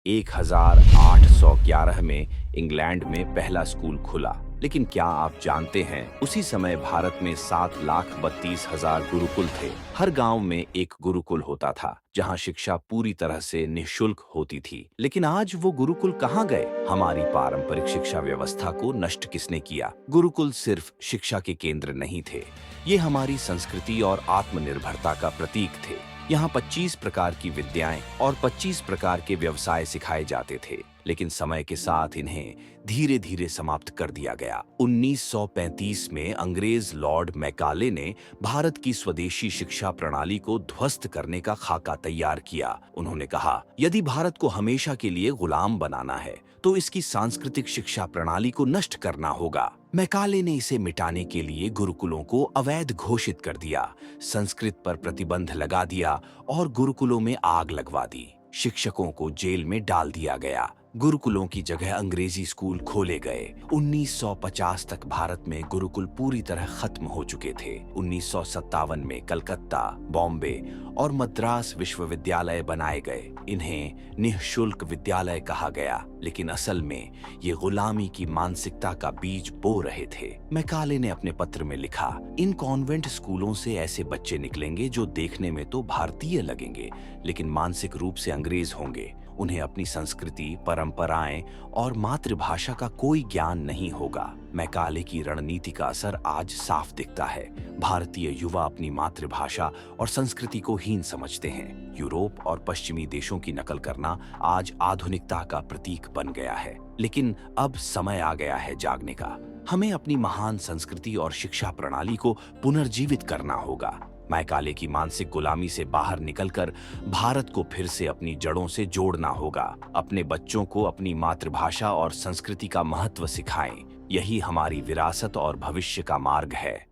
1811 में इंग्लैंड में पहला स्कूल खुला। लेकिन क्या आप जानते हैं, उसी समय भारत में 7,32,000 गुरुकुल थे। हर गांव में एक गुरुकुल होता था, जहां शिक्षा पूरी तरह से निःशुल्क होती थी। लेकिन आज वो गुरुकुल कहाँ गए? हमारी पारंपरिक शिक्षा व्यवस्था को नष्ट किसने किया? गुरुकुल सिर्फ शिक्षा के केंद्र नहीं थे, ये हमारी संस्कृति और आत्मनिर्भरता का प्रतीक थे। यहाँ 25 प्रकार की विद्याएं और 25 प्रकार के व्यवसाय सिखाए जाते थे, लेकिन समय के साथ इन्हें धीरे धीरे समाप्त कर दिया गया। 1935 में अंग्रेज लॉर्ड मैकाले ने भारत की स्वदेशी शिक्षा प्रणाली को ध्वस्त करने का खाका तैयार किया। उन्होंने कहा, यदि भारत को हमेशा के लिए गुलाम बनाना है तो इसकी सांस्कृतिक शिक्षा प्रणाली को नष्ट करना होगा। मैकाले ने इसे मिटाने के लिए गुरुकुलों को अवैध घोषित कर दिया, संस्कृत पर प्रतिबंध लगा दिया और गुरुकुलों में आग लगवा दी। शिक्षकों को जेल में डाल दिया गया। गुरुकुलों की जगह अंग्रेजी स्कूल खोले गए। 1950 तक भारत में गुरुकुल पूरी तरह खत्म हो चुके थे। 1957 में कलकत्ता, बॉम्बे और मद्रास विश्वविद्यालय बनाए गए। इन्हें निःशुल्क विद्यालय कहा गया, लेकिन असल में ये गुलामी की मानसिकता का बीज बो रहे थे। मैकाले ने अपने पत्र में लिखा, इन कॉन्वेंट स्कूलों से ऐसे बच्चे निकलेंगे जो देखने में तो भारतीय लगेंगे, लेकिन मानसिक रूप से अंग्रेज होंगे। उन्हें अपनी संस्कृति, परंपराएं और मातृभाषा का कोई ज्ञान नहीं होगा। मैकाले की रणनीति का असर आज साफ दिखता है। भारतीय युवा अपनी मातृभाषा और संस्कृति को हीन समझते हैं। यूरोप और पश्चिमी देशों की नकल करना आज आधुनिकता का प्रतीक बन गया है। लेकिन अब समय आ गया है जागने का। हमें अपनी महान संस्कृति और शिक्षा प्रणाली को पुनर्जीवित करना होगा। मैकाले की मानसिक गुलामी से बाहर निकलकर भारत को फिर से अपनी जड़ों से जोड़ना होगा। अपने बच्चों को अपनी मातृभाषा और संस्कृति का महत्व सिखाएं। यही हमारी विरासत और भविष्य का मार्ग है।